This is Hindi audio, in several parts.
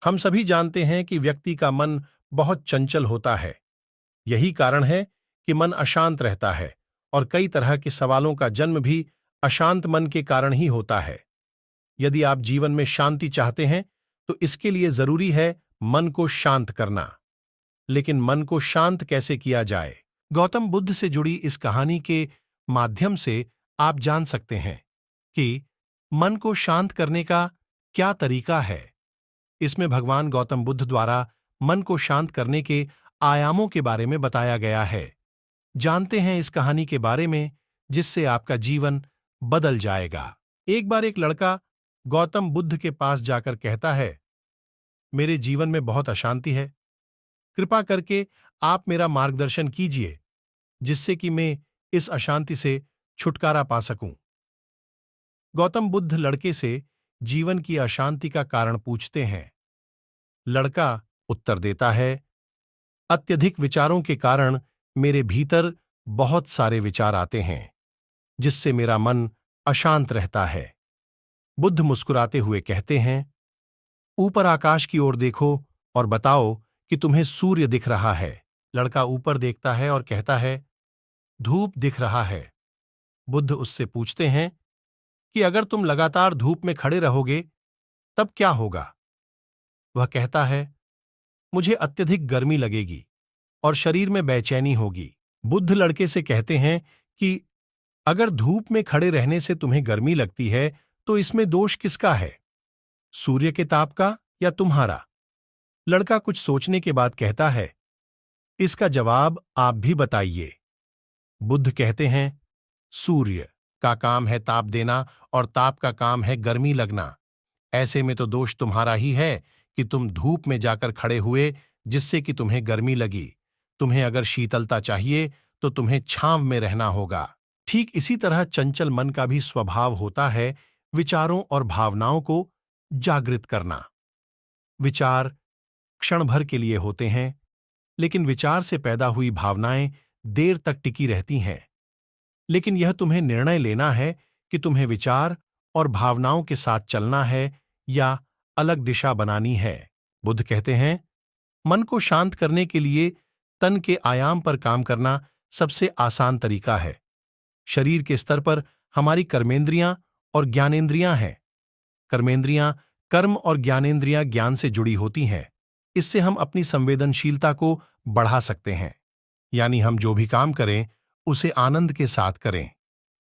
हम सभी जानते हैं कि व्यक्ति का मन बहुत चंचल होता है। यही कारण है कि मन अशांत रहता है और कई तरह के सवालों का जन्म भी अशांत मन के कारण ही होता है। यदि आप जीवन में शांति चाहते हैं तो इसके लिए जरूरी है मन को शांत करना। लेकिन मन को शांत कैसे किया जाए? गौतम बुद्ध से जुड़ी इस कहानी के माध्यम से आप जान सकते हैं कि मन को शांत करने का क्या तरीका है। इसमें भगवान गौतम बुद्ध द्वारा मन को शांत करने के आयामों के बारे में बताया गया है। जानते हैं इस कहानी के बारे में जिससे आपका जीवन बदल जाएगा। एक बार एक लड़का गौतम बुद्ध के पास जाकर कहता है, मेरे जीवन में बहुत अशांति है, कृपा करके आप मेरा मार्गदर्शन कीजिए जिससे कि मैं इस अशांति से छुटकारा पा सकूं। गौतम बुद्ध लड़के से जीवन की अशांति का कारण पूछते हैं। लड़का उत्तर देता है, अत्यधिक विचारों के कारण मेरे भीतर बहुत सारे विचार आते हैं जिससे मेरा मन अशांत रहता है। बुद्ध मुस्कुराते हुए कहते हैं, ऊपर आकाश की ओर देखो और बताओ कि तुम्हें सूर्य दिख रहा है। लड़का ऊपर देखता है और कहता है, धूप दिख रहा है। बुद्ध उससे पूछते हैं कि अगर तुम लगातार धूप में खड़े रहोगे तब क्या होगा? वह कहता है, मुझे अत्यधिक गर्मी लगेगी और शरीर में बेचैनी होगी। बुद्ध लड़के से कहते हैं कि अगर धूप में खड़े रहने से तुम्हें गर्मी लगती है तो इसमें दोष किसका है, सूर्य के ताप का या तुम्हारा? लड़का कुछ सोचने के बाद कहता है, इसका जवाब आप भी बताइए। बुद्ध कहते हैं, सूर्य का काम है ताप देना और ताप का काम है गर्मी लगना। ऐसे में तो दोष तुम्हारा ही है कि तुम धूप में जाकर खड़े हुए जिससे कि तुम्हें गर्मी लगी। तुम्हें अगर शीतलता चाहिए तो तुम्हें छांव में रहना होगा। ठीक इसी तरह चंचल मन का भी स्वभाव होता है विचारों और भावनाओं को जागृत करना। विचार क्षण भर के लिए होते हैं, लेकिन विचार से पैदा हुई भावनाएं देर तक टिकी रहती हैं। लेकिन यह तुम्हें निर्णय लेना है कि तुम्हें विचार और भावनाओं के साथ चलना है या अलग दिशा बनानी है। बुद्ध कहते हैं, मन को शांत करने के लिए तन के आयाम पर काम करना सबसे आसान तरीका है। शरीर के स्तर पर हमारी कर्मेंद्रियां और ज्ञानेंद्रियां हैं। कर्मेंद्रियां कर्म और ज्ञानेंद्रियां ज्ञान से जुड़ी होती हैं। इससे हम अपनी संवेदनशीलता को बढ़ा सकते हैं, यानी हम जो भी काम करें उसे आनंद के साथ करें।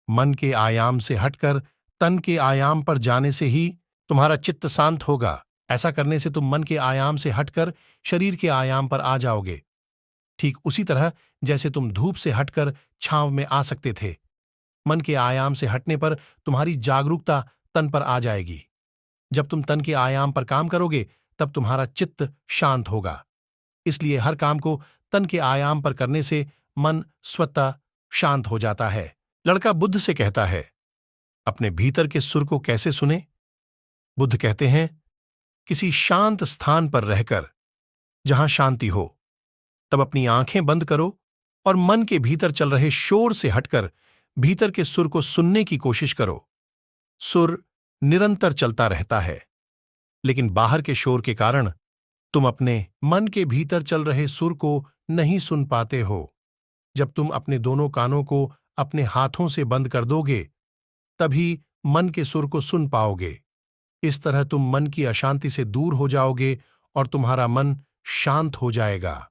मन के आयाम से हटकर तन के आयाम पर जाने से ही तुम्हारा चित्त शांत होगा। ऐसा करने से तुम मन के आयाम से हटकर शरीर के आयाम पर आ जाओगे, ठीक उसी तरह जैसे तुम धूप से हटकर छांव में आ सकते थे। मन के आयाम से हटने पर तुम्हारी जागरूकता तन पर आ जाएगी। जब तुम तन के आयाम पर काम करोगे तब तुम्हारा चित्त शांत होगा। इसलिए हर काम को तन के आयाम पर करने से मन स्वतः शांत हो जाता है। लड़का बुद्ध से कहता है, अपने भीतर के सुर को कैसे सुने? बुद्ध कहते हैं, किसी शांत स्थान पर रहकर जहां शांति हो, तब अपनी आंखें बंद करो और मन के भीतर चल रहे शोर से हटकर भीतर के सुर को सुनने की कोशिश करो। सुर निरंतर चलता रहता है, लेकिन बाहर के शोर के कारण तुम अपने मन के भीतर चल रहे सुर को नहीं सुन पाते हो। जब तुम अपने दोनों कानों को अपने हाथों से बंद कर दोगे, तभी मन के सुर को सुन पाओगे। इस तरह तुम मन की अशांति से दूर हो जाओगे और तुम्हारा मन शांत हो जाएगा।